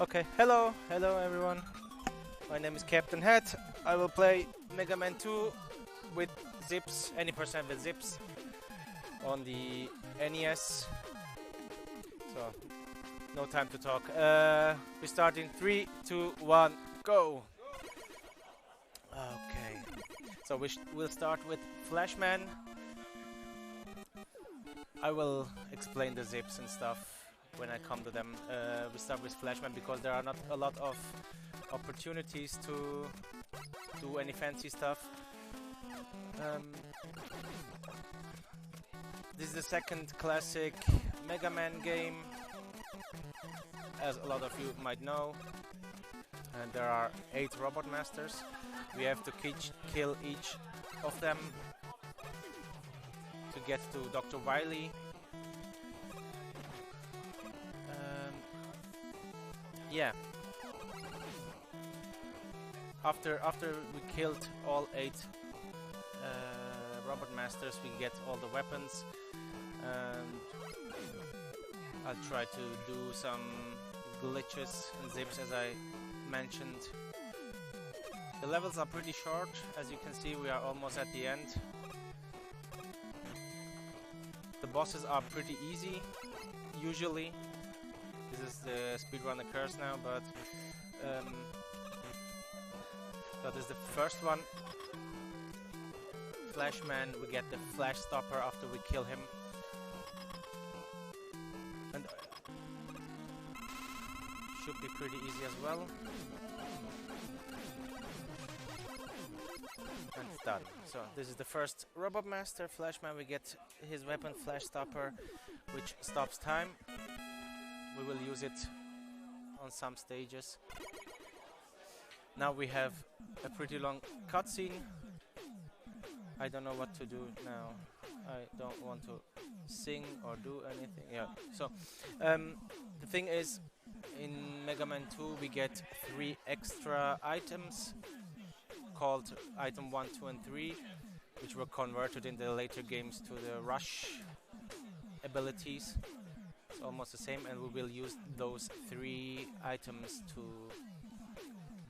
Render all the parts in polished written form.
Okay, hello everyone. My name is CptHad. I will play Mega Man 2 with zips, any percent with zips on the NES. So, no time to talk. We start in 3, 2, 1, go! Okay, so we'll start with Flashman. I will explain the zips and stuff when I come to them. We start with Flashman because there are not a lot of opportunities to do any fancy stuff. This is the second classic Mega Man game, as a lot of you might know. And there are 8 Robot Masters. We have to kill each of them to get to Dr. Wily. Yeah. After we killed all 8 Robot Masters, we get all the weapons. I'll try to do some glitches and zips as I mentioned. The levels are pretty short. As you can see, we are almost at the end. The bosses are pretty easy, usually. This is the speedrunner curse now, but that is the first one. Flashman, we get the flash stopper after we kill him. And should be pretty easy as well. And it's done. So this is the first Robot Master, Flashman. We get his weapon, Flash Stopper, which stops time. We will use it on some stages. Now we have a pretty long cutscene. I don't know what to do now. I don't want to sing or do anything. Yeah. So the thing is, in Mega Man 2 we get 3 extra items called item 1, 2 and 3, which were converted in the later games to the rush abilities. It's almost the same, and we will use those 3 items to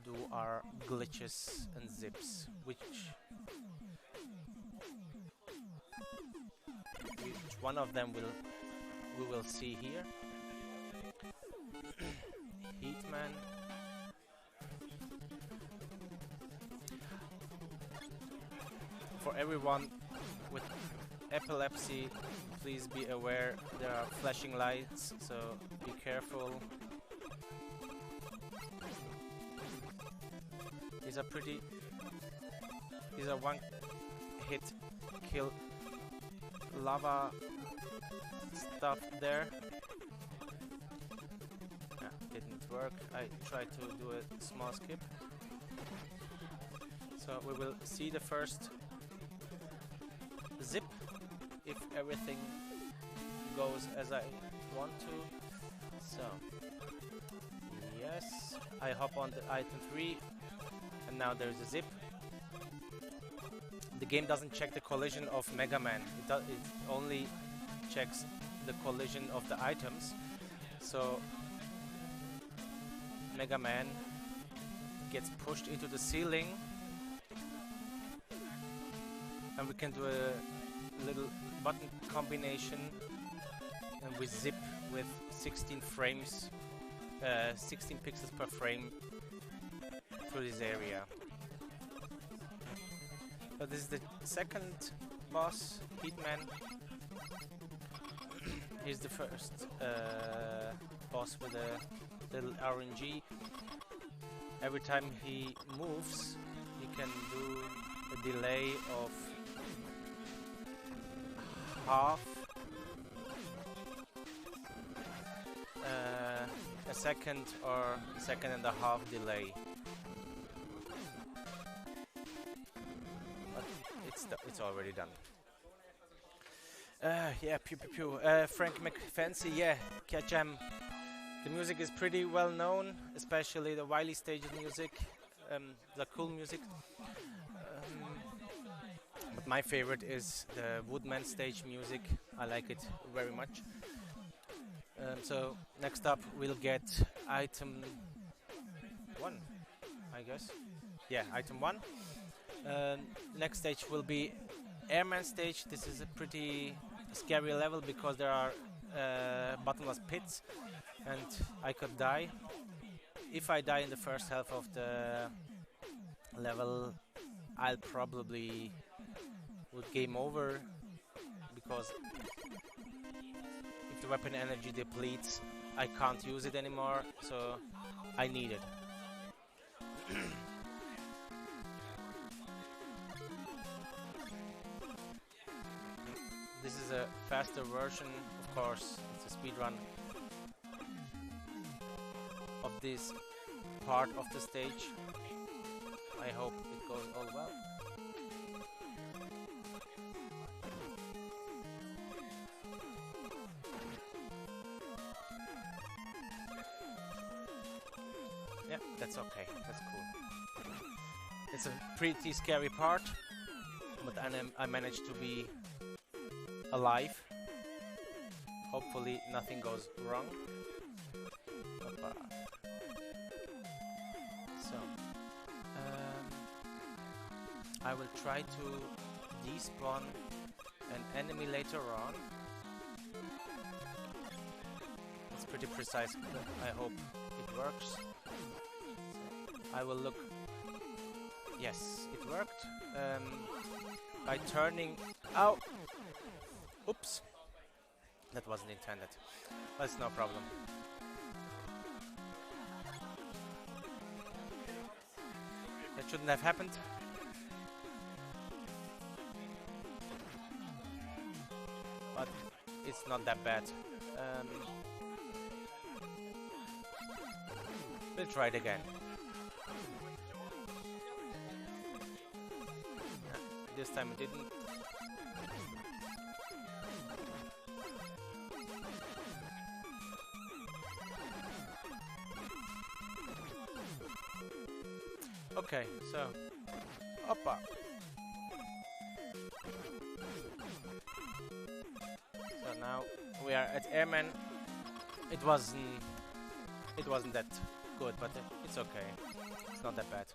do our glitches and zips, which one of them we will see here. Heatman. For everyone with epilepsy, please be aware there are flashing lights, so be careful. These are one hit kill lava stuff there. Yeah, didn't work. I tried to do a small skip. So we will see the first zip if everything goes as I want to. So yes, I hop on the item 3 and now there's a zip. The game doesn't check the collision of Mega Man, it only checks the collision of the items. So Mega Man gets pushed into the ceiling and we can do a little button combination and we zip with 16 frames, 16 pixels per frame through this area. So this is the second boss, Heatman. He's the first boss with a little RNG. Every time he moves, he can do a delay of half a second or a second and a half delay. But it's already done. Yeah, pew pew pew. Frank McFancy, yeah, Catch-em. The music is pretty well known, especially the Wily stage music, the cool music. But my favorite is the Woodman stage music. I like it very much. So next up we'll get item 1, I guess. Yeah, item 1. Next stage will be Airman stage. This is a pretty scary level because there are bottomless pits and I could die. If I die in the first half of the level, I'll probably would game over, because if the weapon energy depletes, I can't use it anymore, so I need it. This is a faster version, of course. It's a speedrun of this part of the stage. I hope it goes all well. Yeah, that's okay. That's cool. It's a pretty scary part, but I managed to be alive. Hopefully nothing goes wrong. Hoppa. So, I will try to despawn an enemy later on. It's pretty precise. I hope it works. So I will look. Yes, it worked. By turning. Ow! Oops. That wasn't intended. That's no problem. That shouldn't have happened. But it's not that bad. We'll try it again. This time it didn't. Okay, so hoppa. So now we are at Airman. It wasn't that good, but it's okay. It's not that bad.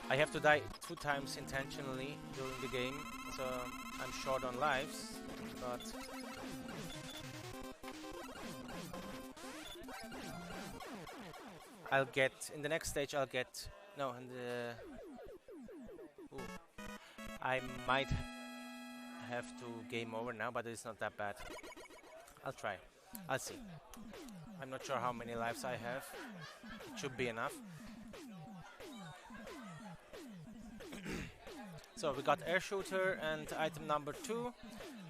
I have to die 2 times intentionally during the game, so I'm short on lives, but I'll get in the next stage. I'll get no, in the I might have to game over now, but it's not that bad. I'll try. I'll see. I'm not sure how many lives I have. It should be enough. So we got air shooter and item number 2.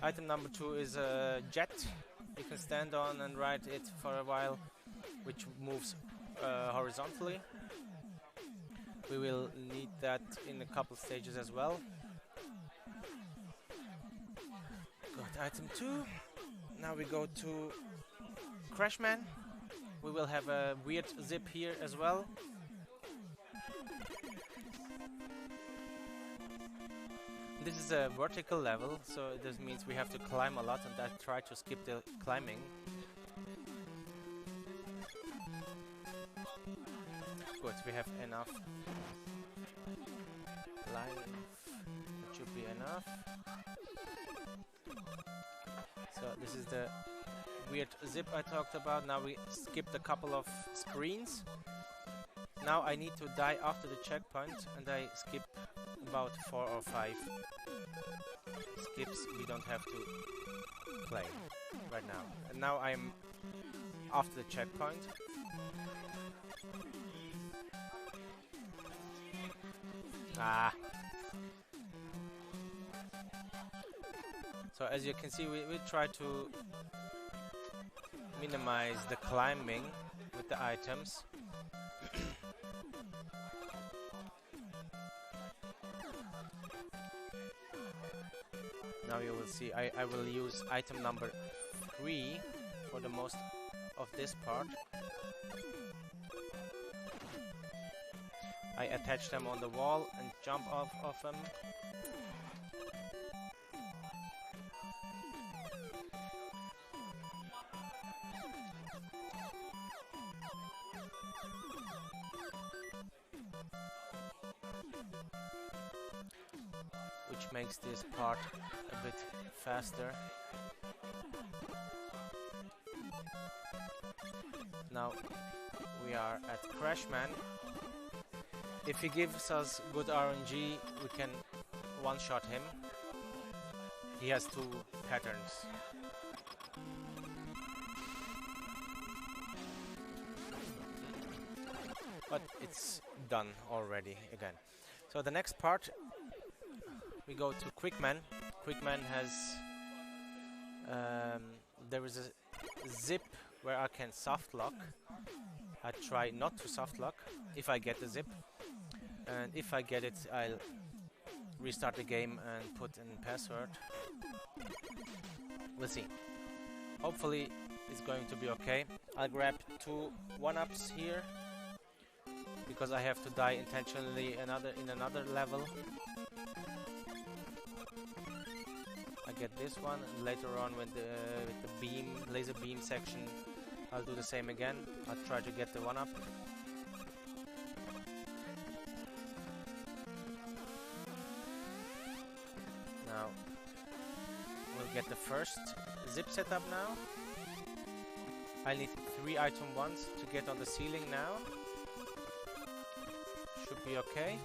Item number 2 is a jet. You can stand on and ride it for a while, which moves horizontally. We will need that in a couple stages as well. Got item 2. Now we go to Crashman. We will have a weird zip here as well. This is a vertical level, so this means we have to climb a lot, and I try to skip the climbing. Good, we have enough life. That should be enough. So this is the weird zip I talked about. Now we skipped a couple of screens. Now I need to die after the checkpoint, and I skip about 4 or 5 skips. We don't have to play right now. And now I'm after the checkpoint. Ah. So as you can see, we try to minimize the climbing with the items. Now you will see I will use item number 3 for the most of this part. I attach them on the wall and jump off of them. which makes this part a bit faster. Now we are at Crashman. If he gives us good RNG, we can one-shot him. He has 2 patterns. But it's done already again. So the next part, we go to Quickman. Quickman has there is a zip where I can soft lock. I try not to soft lock if I get the zip, and if I get it, I'll restart the game and put in password. We'll see. Hopefully it's going to be okay. I'll grab 2 1-ups here because I have to die intentionally in another level. I get this one, and later on with the laser beam section, I'll do the same again. I'll try to get the 1-up. Now we'll get the first zip setup now. I need 3 item 1s to get on the ceiling now. Should be okay.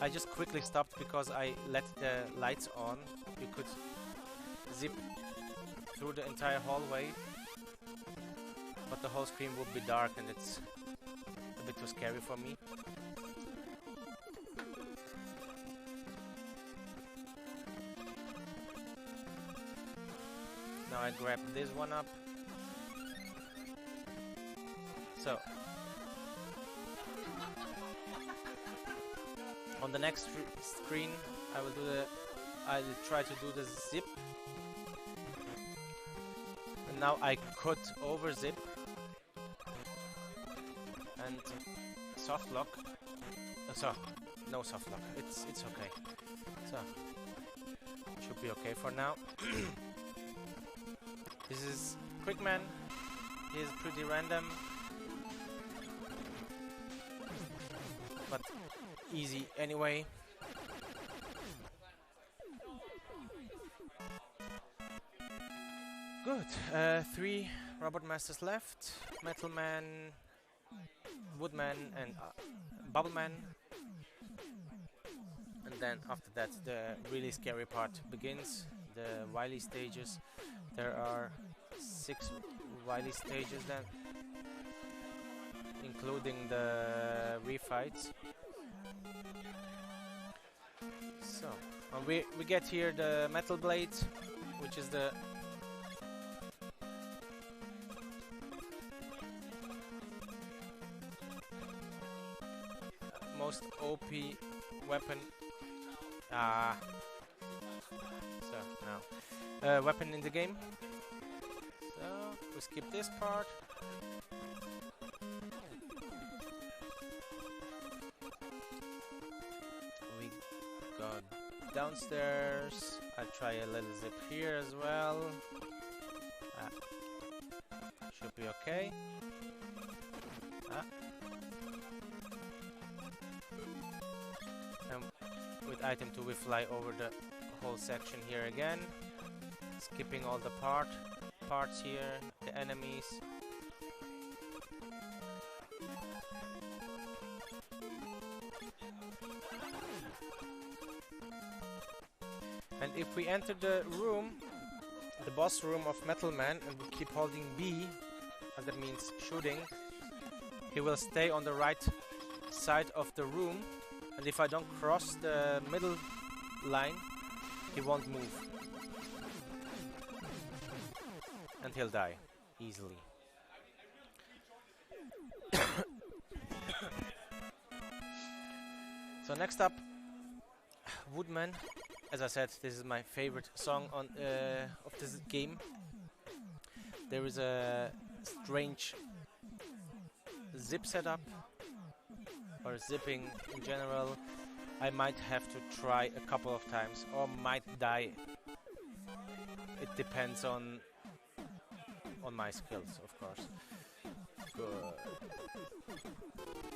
I just quickly stopped because I let the lights on. You could zip through the entire hallway, but the whole screen would be dark and it's a bit too scary for me. Now I grab this 1-up. So on the next screen, I'll try to do the zip. And now I could over zip and soft lock. So no soft lock. It's okay. So should be okay for now. This is Quickman. He is pretty random, but easy anyway. Good. 3 Robot Masters left. Metal Man, Woodman and Bubble Man. And then after that the really scary part begins. The Wily stages. There are 6 Wily stages then, including the refights. So we get here the Metal Blade, which is the most OP weapon. So now weapon in the game. So we skip this part. We go downstairs. I'll try a little zip here as well. Should be okay. And with item 2 we fly over the whole section here again, skipping all the parts here, the enemies. And if we enter the room, the boss room of Metal Man, and we keep holding B, and that means shooting, he will stay on the right side of the room, and if I don't cross the middle line, he won't move. And he'll die easily. So next up, Woodman. As I said, this is my favorite song on of this game. There is a strange zip setup, or zipping in general. I might have to try a couple of times, or might die. It depends on my skills, of course. Good.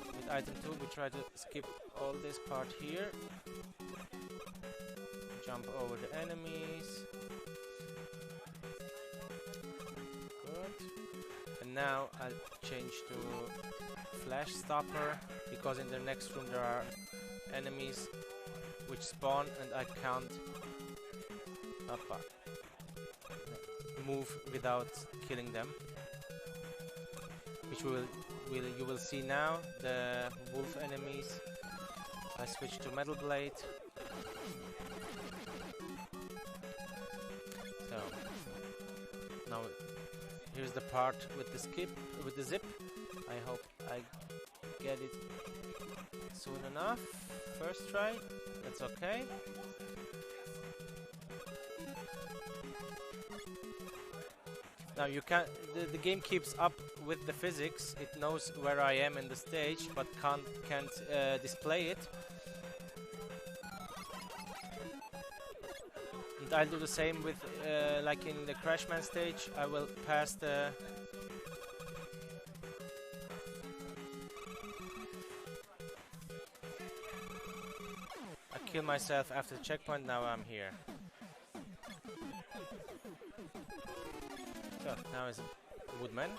With item 2 we try to skip all this part here. Jump over the enemies. Good. And now I'll change to flash stopper, because in the next room there are enemies which spawn and I can't move without killing them. Which you will see now, the wolf enemies. I switch to metal blade. So now here's the part with the zip. I hope I get it soon enough. First try, that's okay. Now you can the game keeps up with the physics. It knows where I am in the stage, but can't display it. And I'll do the same with like in the Crashman stage. I will pass the I kill myself after the checkpoint. Now I'm here. So now is Woodman.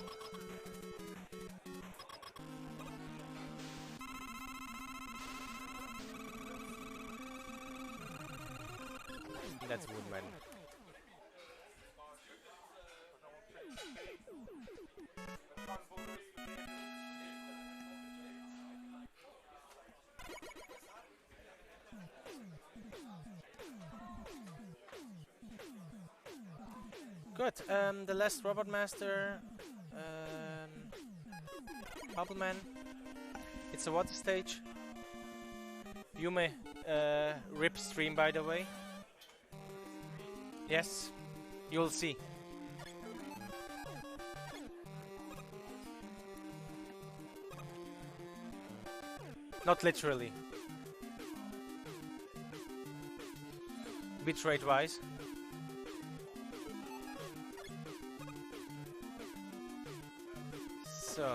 That's Woodman. Good. The last Robot Master, Bubbleman. It's a water stage. You may rip stream, by the way. Yes, you'll see. Not literally. Bitrate wise. So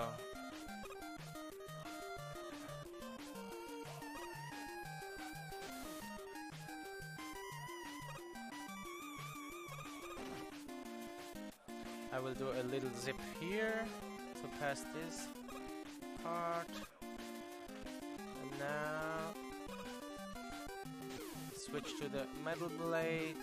I will do a little zip here to pass this part. And now switch to the metal blade.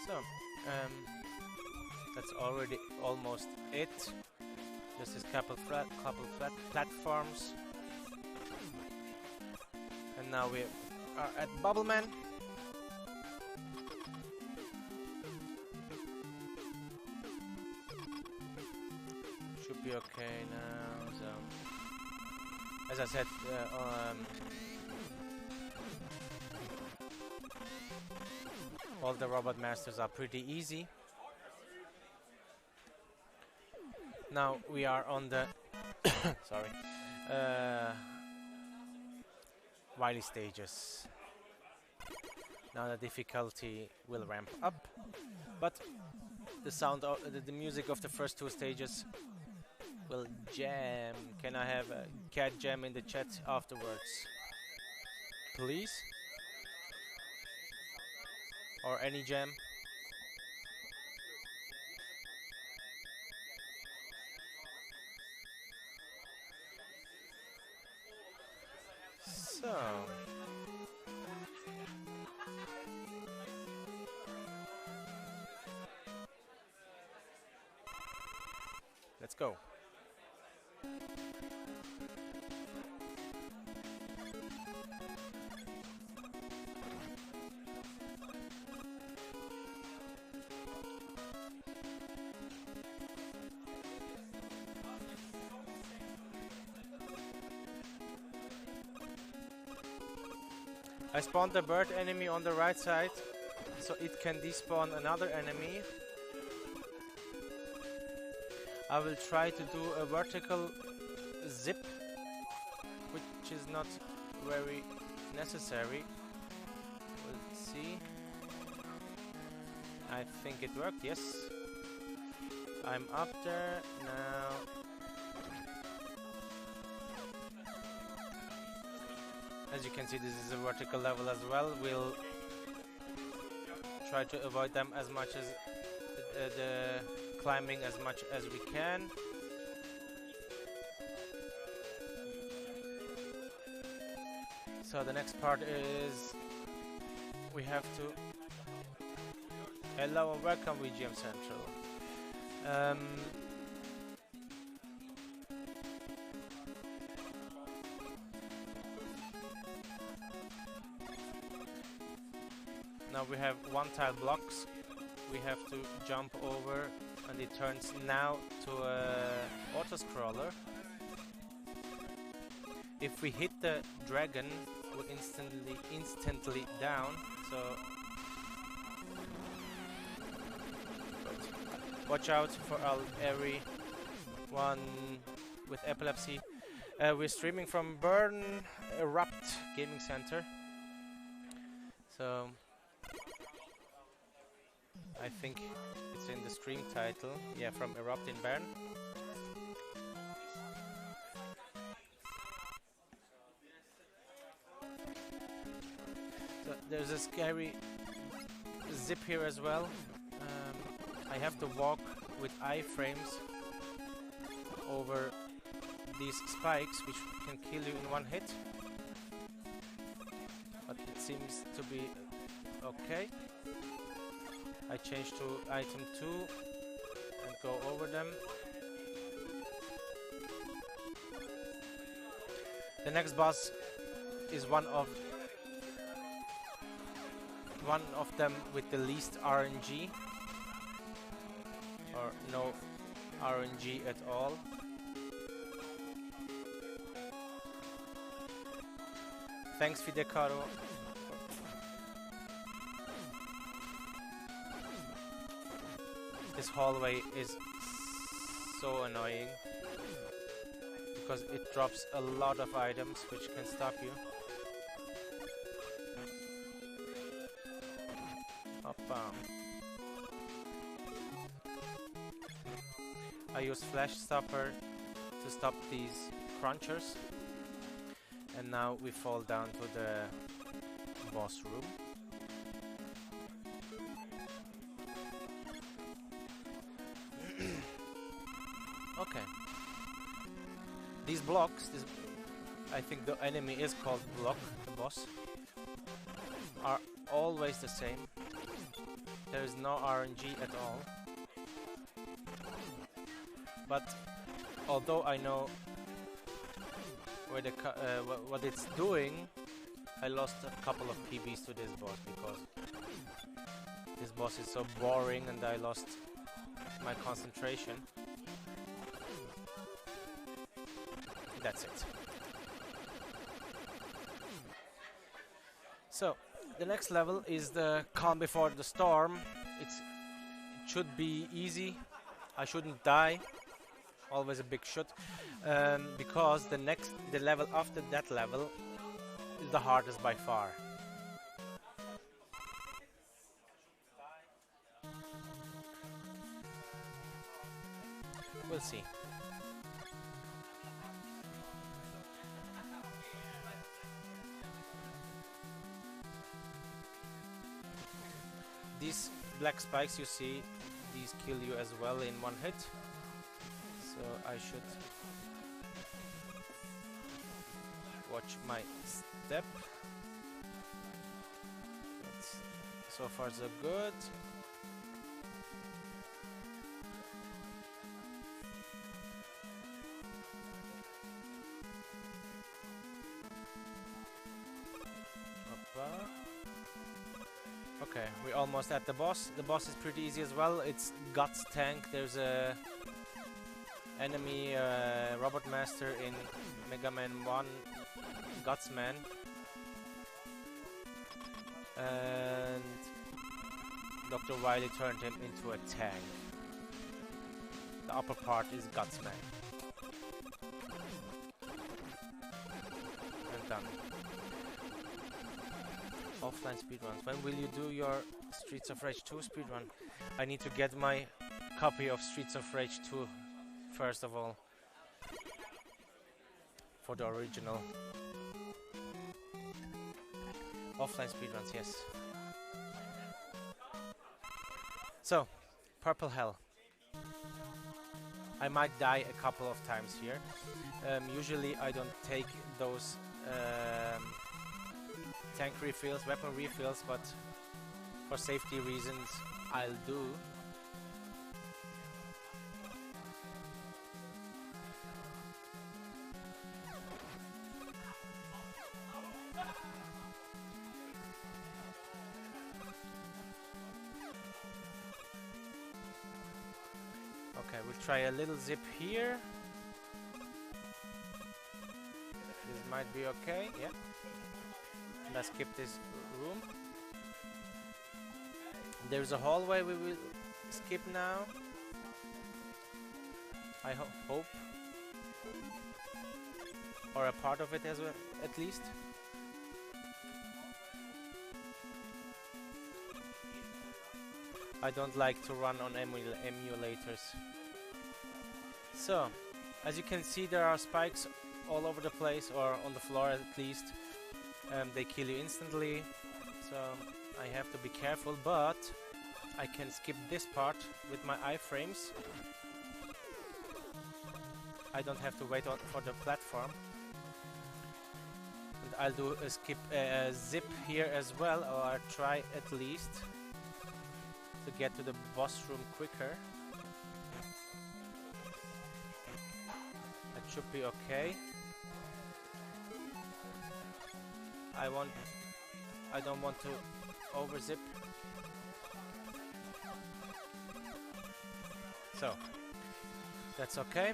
So, that's already almost it. Just this couple flat platforms. And now we are at Bubbleman. Should be okay now. So, as I said, all the Robot Masters are pretty easy. Now we are on the sorry, Wily stages. Now the difficulty will ramp up, but the sound of the music of the first two stages will jam. Can I have a cat jam in the chat afterwards, please? Or any jam? So let's go. I spawned the bird enemy on the right side, so it can despawn another enemy. I will try to do a vertical zip, which is not very necessary. We'll see. I think it worked, yes. I'm up there now. As you can see, this is a vertical level as well. We'll try to avoid them as much as the climbing as much as we can. So the next part is we have to... Hello and welcome VGM Central. Now we have one tile blocks. We have to jump over, and it turns now to a auto scroller. If we hit the dragon, we're instantly down. So watch out for everyone with epilepsy. We're streaming from Bern, Erupt Gaming Center. So I think it's in the stream title. Yeah, from Erupt in Bern. So there's a scary zip here as well. I have to walk with iframes over these spikes, which can kill you in one hit. But it seems to be okay. I change to item 2 and go over them. The next boss is one of them with the least RNG, or no RNG at all. Thanks, Fidecaro. This hallway is so annoying because it drops a lot of items which can stop you. Hoppa. I use Flash Stopper to stop these crunchers, and now we fall down to the boss room. Okay. These blocks, I think the enemy is called block, the boss, are always the same. There is no RNG at all. But although I know where the what it's doing, I lost a couple of PBs to this boss because this boss is so boring and I lost my concentration. That's it. So the next level is the calm before the storm. It should be easy. I shouldn't die. Always a big shoot, because the level after that level is the hardest by far. We'll see. These black spikes you see, these kill you as well in one hit. So I should watch my step. So far so good. Okay, we're almost at the boss. The boss is pretty easy as well. It's Guts tank. There's a enemy Robot Master in Mega Man 1, Gutsman, and Dr. Wily turned him into a tank. The upper part is Gutsman. And done. Offline speedruns. When will you do your Streets of Rage 2 speedrun? I need to get my copy of Streets of Rage 2 first of all. For the original. Offline speedruns, yes. So, Purple Hell. I might die a couple of times here. Usually I don't take those tank refills, weapon refills, but for safety reasons I'll do. Okay, we'll try a little zip here. This might be okay, yeah. Let's skip this room. There's a hallway we will skip now. I hope. Or a part of it as well, at least. I don't like to run on emulators. So, as you can see, there are spikes all over the place, or on the floor at least. They kill you instantly, so I have to be careful, but I can skip this part with my iframes. I don't have to wait for the platform. And I'll do a zip here as well, or I'll try at least to get to the boss room quicker. That should be okay. I don't want to overzip. So that's okay.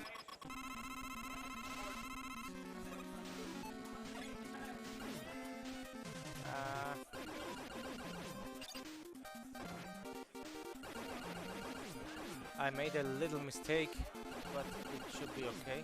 I made a little mistake, but it should be okay.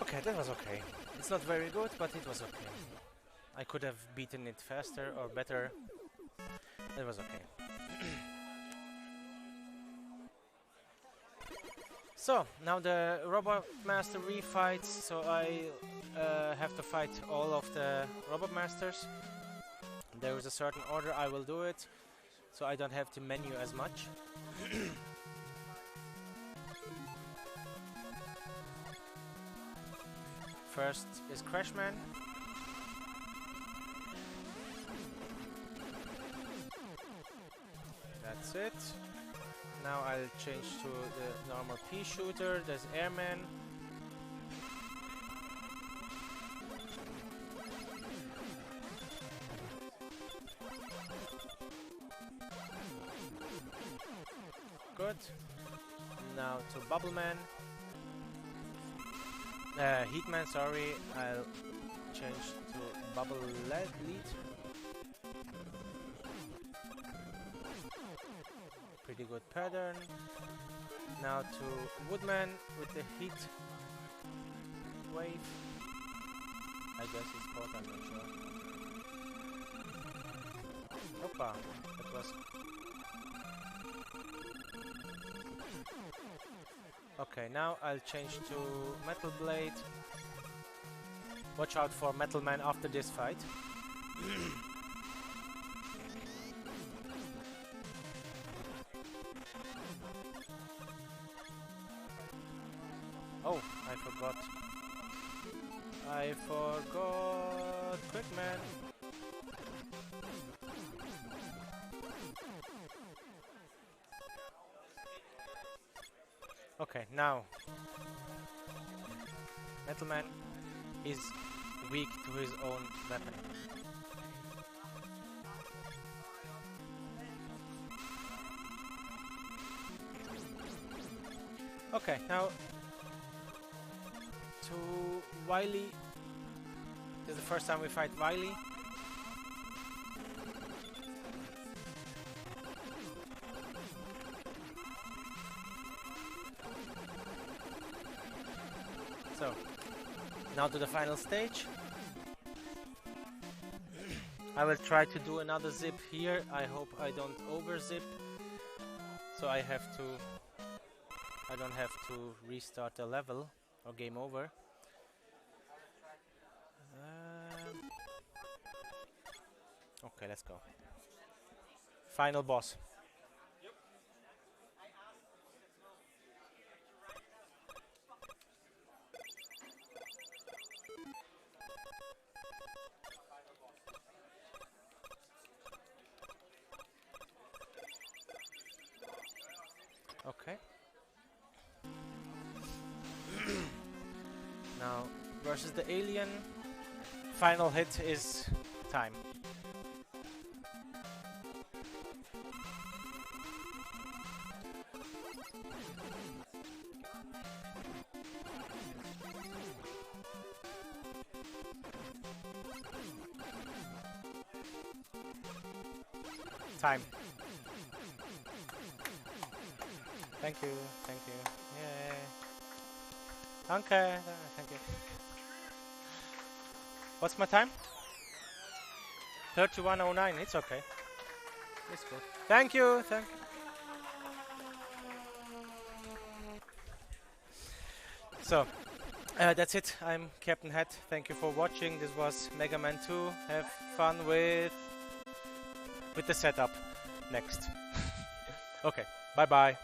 Okay, that was okay. It's not very good, but it was okay. I could have beaten it faster or better. It was okay. So, now the Robot Master refights, so I have to fight all of the Robot Masters. There is a certain order I will do it, so I don't have to menu as much. First is Crashman. That's it. Now I'll change to the normal pea shooter. There's Airman. Good. Now to Bubbleman. Heatman, sorry. I'll change to Bubble Lead. Pretty good pattern. Now to Woodman with the heat wave. I guess it's called, I'm not sure. Opa, that was... Okay, now I'll change to Metal Blade. Watch out for Metal Man after this fight. Oh, I forgot. Quick Man. Okay, now Metal Man is weak to his own weapon. Okay, now to Wiley. This is the first time we fight Wiley. So, now to the final stage. I will try to do another zip here. I hope I don't over zip. So I don't have to restart the level or game over. Okay, let's go. Final boss. Okay. Now, versus the alien. Final hit is time. Time. Thank you, thank you. Yay. Okay, thank you. What's my time? 31:09. It's okay. It's good. Thank you, thank you. So, that's it. I'm CptHad. Thank you for watching. This was Mega Man 2. Have fun with the setup next. Okay, bye bye.